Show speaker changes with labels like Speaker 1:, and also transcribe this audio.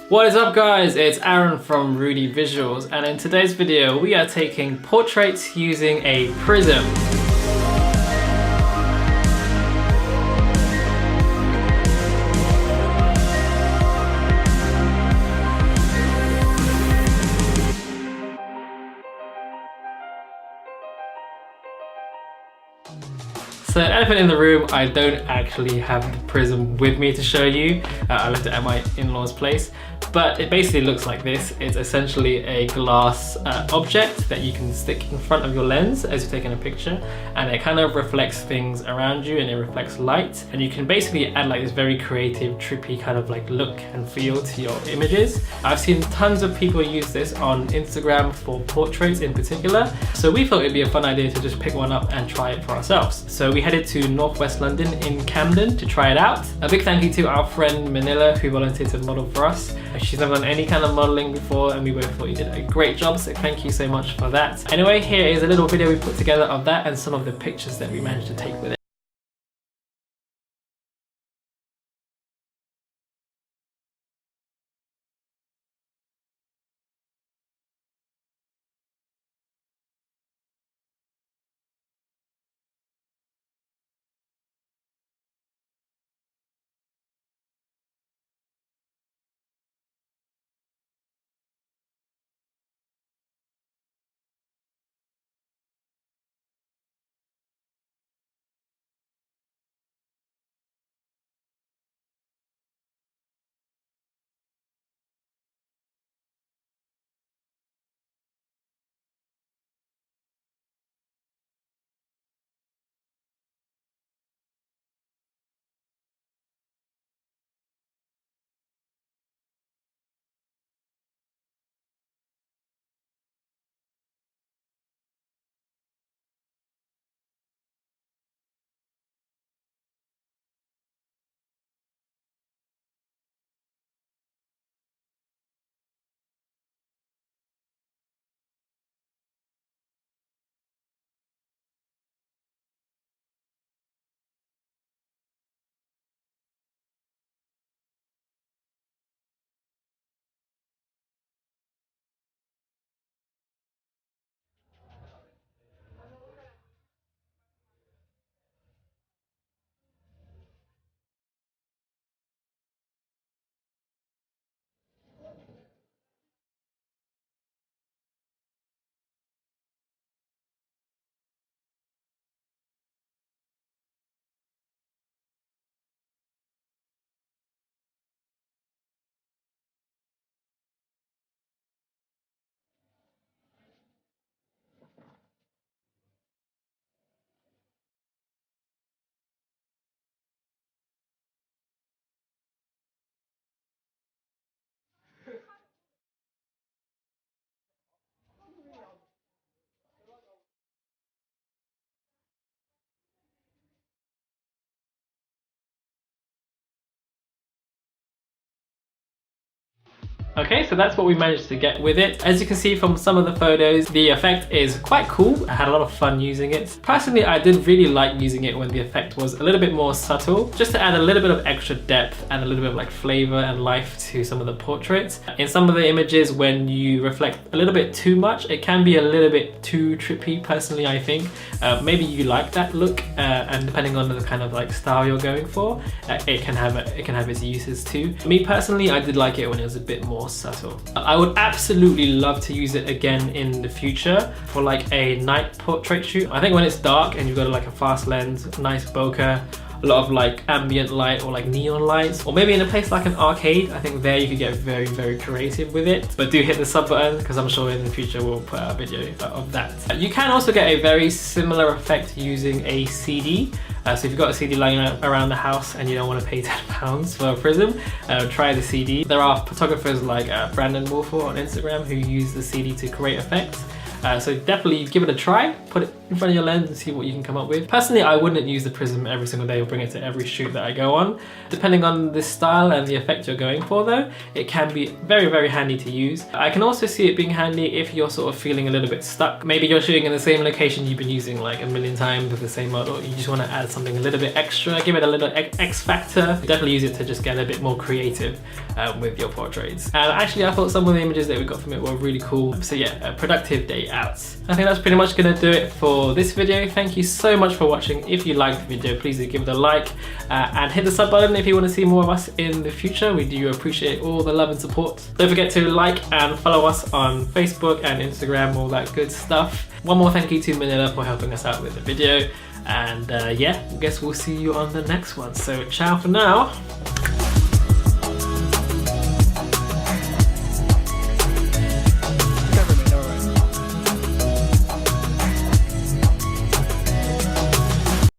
Speaker 1: What is up guys, it's Aaron from Rudy Visuals, and in today's video we are taking portraits using a Prism. So elephant in the room, I don't actually have the Prism with me to show you. I left it at my in-laws place, but it basically looks like this. It's essentially a glass object that you can stick in front of your lens as you're taking a picture, and it kind of reflects things around you and it reflects light, and you can basically add like this very creative, trippy kind of like look and feel to your images. I've seen tons of people use this on Instagram for portraits in particular, so we thought it'd be a fun idea to just pick one up and try it for ourselves. So we headed to Northwest London in Camden to try it out. A big thank you to our friend Manila who volunteered to model for us. She's never done any kind of modeling before and we both thought you did a great job, so thank you so much for that. Anyway, here is a little video we put together of that and some of the pictures that we managed to take with it. Okay, so that's what we managed to get with it. As you can see from some of the photos, the effect is quite cool. I had a lot of fun using it. Personally, I did really like using it when the effect was a little bit more subtle, just to add a little bit of extra depth and a little bit of like flavor and life to some of the portraits. In some of the images, when you reflect a little bit too much, it can be a little bit too trippy, personally, I think. Maybe you like that look, and depending on the kind of like style you're going for, it can have its uses too. Me personally, I did like it when it was a bit more subtle. I would absolutely love to use it again in the future for like a night portrait shoot. I think when it's dark and you've got like a fast lens, nice bokeh, a lot of like ambient light or like neon lights, or maybe in a place like an arcade, I think there you could get very, very creative with it. But do hit the sub button because I'm sure in the future we'll put out a video of that. You can also get a very similar effect using a CD. So if you've got a CD lying around the house and you don't want to pay £10 for a Prism, try the CD. There are photographers like Brandon Wolfer on Instagram who use the CD to create effects. So definitely give it a try, put it in front of your lens and see what you can come up with. Personally, I wouldn't use the Prism every single day or bring it to every shoot that I go on. Depending on the style and the effect you're going for though, it can be very, very handy to use. I can also see it being handy if you're sort of feeling a little bit stuck. Maybe you're shooting in the same location you've been using like a million times with the same model. You just want to add something a little bit extra, give it a little X factor. Definitely use it to just get a bit more creative with your portraits. And actually I thought some of the images that we got from it were really cool. So yeah, a productive day out. I think that's pretty much gonna do it for this video. Thank you so much for watching. If you liked the video, please do give it a like and hit the sub button if you want to see more of us in the future. We do appreciate all the love and support. Don't forget to like and follow us on Facebook and Instagram, all that good stuff. One more thank you to Manila for helping us out with the video. And yeah, I guess we'll see you on the next one. So ciao for now.